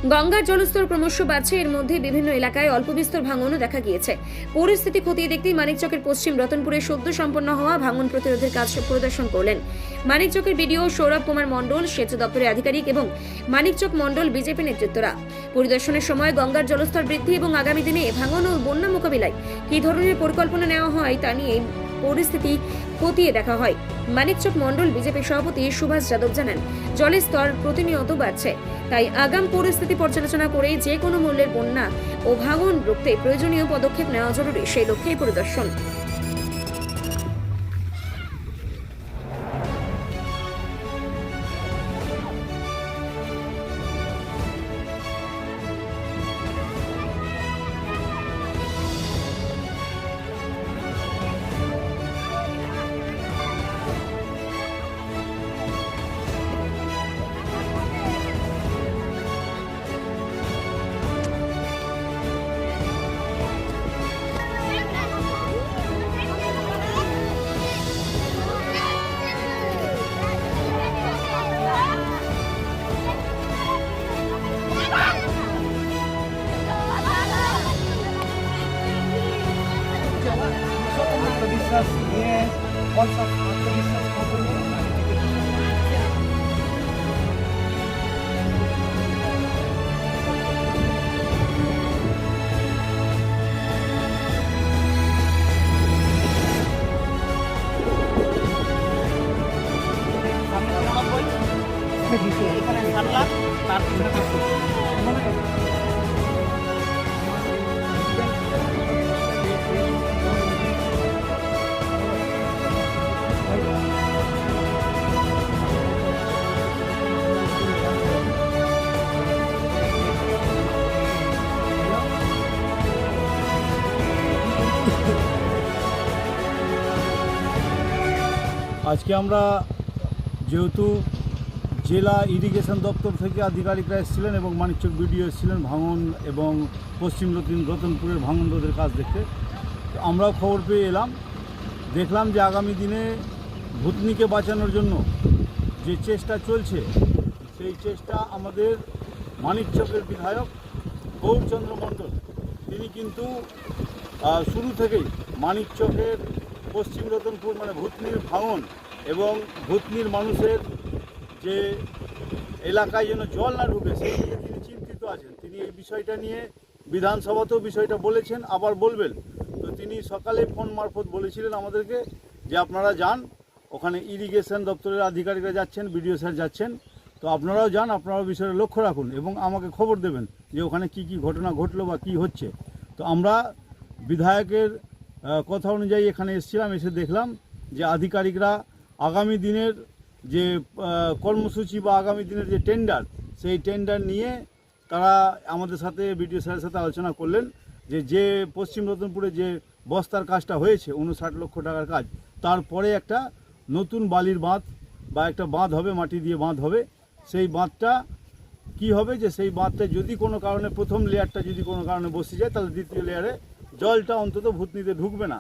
গঙ্গার জলস্তর ক্রমশ বাড়ছে। এর মধ্যে বিভিন্ন এলাকায় অল্প বিস্তর ভাঙনও দেখা গিয়েছে। পরিস্থিতি খতিয়ে দেখতেই মানিকচকের পশ্চিম রতনপুরে সদ্য সম্পন্ন হওয়া ভাঙন প্রতিরোধের কাজ পরিদর্শন করলেন মানিকচকের বিডিও সৌরভ কুমার মণ্ডল, সেচ দপ্তরের আধিকারিক এবং মানিকচক মণ্ডল বিজেপি নেতৃত্বরা। পরিদর্শনের সময় গঙ্গার জলস্তর বৃদ্ধি এবং আগামী দিনে ভাঙন ও বন্যা মোকাবিলায় কী ধরনের পরিকল্পনা নেওয়া হয় তা নিয়ে পরিস্থিতি খতিয়ে দেখা হয়। মানিকচক মণ্ডল বিজেপি সভাপতি সুভাষ যাদব জানান, জলের স্তর প্রতিনিয়ত বাড়ছে, তাই আগাম পরিস্থিতি পর্যালোচনা করে যে কোনো মূল্যের বন্যা ও ভাঙন রুখতে প্রয়োজনীয় পদক্ষেপ নেওয়া জরুরি। সেই লক্ষ্যেই পরিদর্শন। আত্মবিশ্বাস নিয়ে আত্মবিশ্বাস এখানে 7 লাখ তার আজকে আমরা যেহেতু জেলা ইরিগেশন দপ্তর থেকে আধিকারিকরা এসেছিলেন এবং মানিকচক বিডিও এসেছিলেন ভাঙন এবং পশ্চিম রতনপুরের ভাঙন রোধের কাজ দেখতে, আমরাও খবর পেয়ে এলাম। দেখলাম যে আগামী দিনে ভুতনিকে বাঁচানোর জন্য যে চেষ্টা চলছে সেই চেষ্টা আমাদের মানিকচকের বিধায়ক গৌরচন্দ্র মণ্ডল তিনি কিন্তু শুরু থেকেই মানিকচকের পশ্চিম রতনপুর মানে ভুতনির ভাঙন এবং ভুতনির মানুষের যে এলাকায় যেন জল না ঢুকে সেই নিয়ে তিনি চিন্তিত আছেন। তিনি এই বিষয়টা নিয়ে বিধানসভাতেও বিষয়টা বলেছেন, আবার বলবেন। তো তিনি সকালে ফোন মারফত বলেছিলেন আমাদেরকে যে আপনারা যান, ওখানে ইরিগেশন দপ্তরের আধিকারিকরা যাচ্ছেন, বিডিও স্যার যাচ্ছেন, তো আপনারাও যান, আপনারাও বিষয়টা লক্ষ্য রাখুন এবং আমাকে খবর দেবেন যে ওখানে কি কি ঘটনা ঘটলো বা কি হচ্ছে। তো আমরা বিধায়কের কথা অনুযায়ী এখানে এসেছিলাম, এসে দেখলাম যে আধিকারিকরা আগামী দিনের যে কর্মসূচি বা আগামী দিনের যে টেন্ডার সেই টেন্ডার নিয়ে তারা আমাদের সাথে বিডিও স্যারের সাথে আলোচনা করলেন যে পশ্চিম রতনপুরে যে বস্তার কাজটা হয়েছে 59 লক্ষ টাকার কাজ, তারপরে একটা নতুন বালির বাঁধ বা একটা বাঁধ হবে, মাটি দিয়ে বাঁধ হবে। সেই বাঁধটা কি হবে যে সেই বাঁধটা যদি কোনো কারণে প্রথম লেয়ারটা যদি কোনো কারণে বসে যায় তাহলে দ্বিতীয় লেয়ারে জলটা অন্তত ভুতনিতে ঢুকবে না।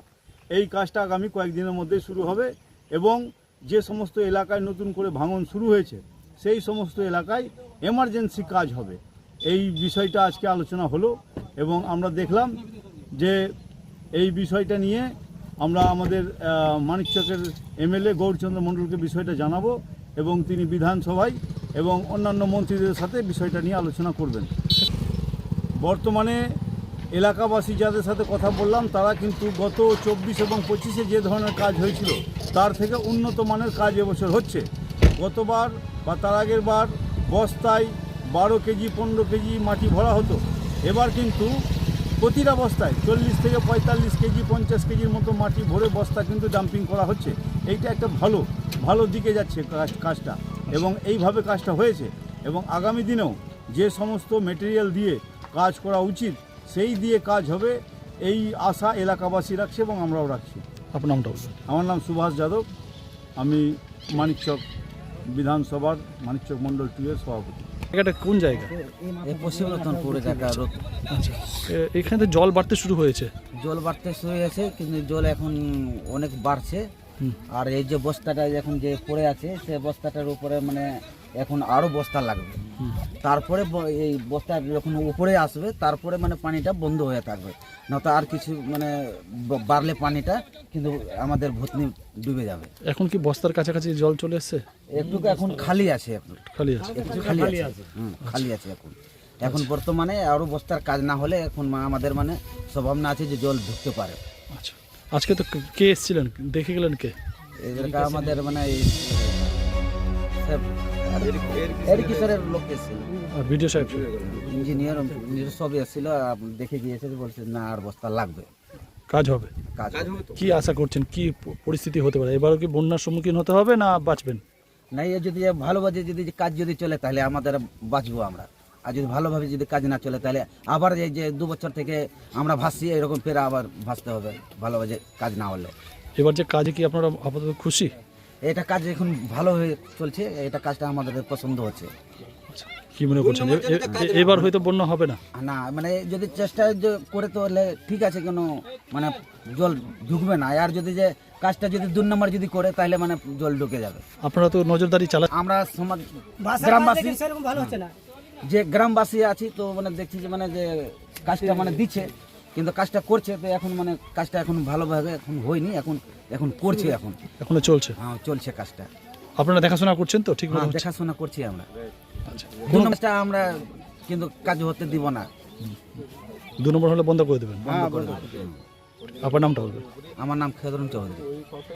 এই কাজটা আগামী কয়েকদিনের মধ্যেই শুরু হবে এবং যে সমস্ত এলাকায় নতুন করে ভাঙন শুরু হয়েছে সেই সমস্ত এলাকায় এমার্জেন্সি কাজ হবে। এই বিষয়টা আজকে আলোচনা হলো এবং আমরা দেখলাম যে এই বিষয়টা নিয়ে আমরা আমাদের মানিকচকের এমএলএ গৌরচন্দ্র মণ্ডলকে বিষয়টা জানাবো এবং তিনি বিধানসভায় এবং অন্যান্য মন্ত্রীদের সাথে বিষয়টা নিয়ে আলোচনা করবেন। বর্তমানে এলাকাবাসী যাদের সাথে কথা বললাম তারা কিন্তু গত 24 এবং 25-এ যে ধরনের কাজ হয়েছিল তার থেকে উন্নত মানের কাজ এবছর হচ্ছে। গতবার বা তার আগের বার বস্তায় 12 কেজি 15 কেজি মাটি ভরা হতো, এবার কিন্তু প্রতিটা বস্তায় 40 থেকে 45 কেজি 50 কেজির মতো মাটি ভরে বস্তা কিন্তু ডাম্পিং করা হচ্ছে। এইটা একটা ভালো দিকে যাচ্ছে কাজটা এবং এইভাবে কাজটা হয়েছে এবং আগামী দিনেও যে সমস্ত মেটেরিয়াল দিয়ে কাজ করা উচিত সেই দিয়ে কাজ হবে, এই আশা এলাকাবাসী রাখছে এবং আমরাও রাখছি। আপনার নামটা বলুন। আমার নাম সুভাষ যাদব, আমি মানিকচক বিধানসভার মানিকচক মণ্ডল 2 এর সভাপতি। এটা কোন জায়গা? এই পশ্চিম রতনপুরে জায়গা। আচ্ছা, এখানে তো জল বাড়তে শুরু হয়েছে। জল বাড়তে শুরু হয়েছে কিন্তু জল এখন অনেক বাড়ছে। আর এই যে বস্তাটা এখন যে পড়ে আছে সে বস্তাটার উপরে মানে এখন আরও বস্তা লাগবে। তারপরে এই বস্তা যখন উপরে আসবে তারপরে মানে পানিটা বন্ধ হয়ে থাকবে, না তো আর কিছু মানে বাড়লে পানিটা কিন্তু আমাদের ভূতনি ডুবে যাবে। এখন কি বস্তার কাছাকাছি জল চলে এসছে? একটু এখন খালি আছে, একটু খালি আছে। একটু খালি আছে, খালি আছে এখন বর্তমানে আরও বস্তার কাজ না হলে এখন আমাদের মানে সম্ভাবনা আছে যে জল ঢুকতে পারে। আচ্ছা, আজকে তো কে এসেছিলেন, দেখে গেলেন কে? এদেরকে আমাদের মানে এর লোক এসেছিল, আর ভিডিও সাহেব ইঞ্জিনিয়ার সবই এসেছিল, দেখে গিয়েছে, বলছে না আর বস্তা লাগবে, কাজ হবে। কাজ কি আশা করছেন, কি পরিস্থিতি হতে পারে? এবারও কি বন্যার সম্মুখীন হতে হবে না বাঁচবেন? না, এ যদি ভালোভাবে যদি কাজ যদি চলে তাহলে আমাদের বাঁচবো আমরা, আর যদি ভালোভাবে যদি কাজ না চলে তাহলে আবার এই যে 2 বছর থেকে আমরা ভাসছি এরকম ফের আবার ভাসতে হবে ভালোভাবে কাজ না হলে। এবার যে কাজে কি আপনারা আপাতত খুশি? এটা কাজ এখন ভালো হয়ে চলছে, এটা কাজটা আমাদের পছন্দ হচ্ছে। কি মনে করছেন এবার হয়তো বন্যা হবে না? না মানে যদি চেষ্টা করে তাহলে ঠিক আছে, কেন মানে জল ঢুকবে না, আর যদি যে কাজটা যদি 2 নম্বর যদি করে তাহলে মানে জল ঢুকে যাবে। আপনারা তো নজরদারি চালা, আমরা সমাজ গ্রামবাসী যে গ্রামবাসী আছি তো মানে দেখছি যে মানে যে কাজটা মানে দিচ্ছে, কিন্তু কাজটা করছে তো এখন মানে কাজটা এখন ভালোভাবে এখন হয়নি, এখন করছে, এখনো চলছে। হ্যাঁ চলছে কাজটা। আপনারা দেখাশোনা করছেন তো ঠিক মতো? দেখাশোনা করছি আমরা, আচ্ছা, কাজটা আমরা কিন্তু কাজ হতে দিব না। 2 নম্বর হলে বন্ধ করে দেবেন? হ্যাঁ, আপনার নামটা বলবেন। আমার নাম খেদরুন চৌধুরী।